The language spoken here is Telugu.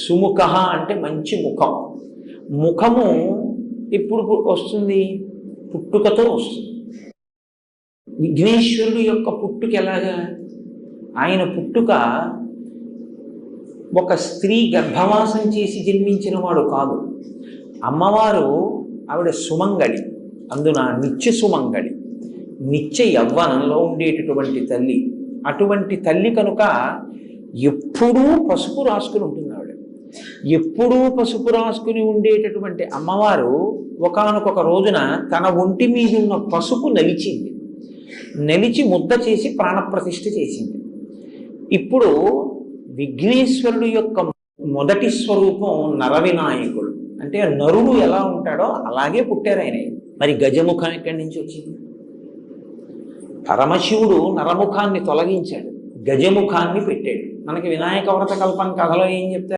సుముఖ అంటే మంచి ముఖం. ముఖము ఇప్పుడు వస్తుంది, పుట్టుకతో వస్తుంది. విఘ్నేశ్వరుడు యొక్క పుట్టుక ఎలాగా? ఆయన పుట్టుక ఒక స్త్రీ గర్భవాసం చేసి జన్మించిన వాడు కాదు. అమ్మవారు ఆవిడ సుమంగళి, అందున నిత్య సుమంగళి, నిత్య యవ్వనంలో ఉండేటటువంటి తల్లి. అటువంటి తల్లి కనుక ఎప్పుడూ పసుపు రాసుకుని ఉంటుంది ఆవిడ. ఎప్పుడూ పసుపు రాసుకుని ఉండేటటువంటి అమ్మవారు ఒకానొక రోజున తన ఒంటి మీద ఉన్న పసుపు నలిచింది. నలిచి ముద్ద చేసి ప్రాణప్రతిష్ఠ చేసింది. ఇప్పుడు విఘ్నేశ్వరుడు యొక్క మొదటి స్వరూపం నరవినాయకుడు. అంటే నరుడు ఎలా ఉంటాడో అలాగే పుట్టారు ఆయన. మరి గజముఖం ఎక్కడి నుంచి వచ్చింది? పరమశివుడు నరముఖాన్ని తొలగించాడు, గజముఖాన్ని పెట్టాడు. మనకి వినాయక వ్రత కల్పన కథలో ఏం చెప్తారు?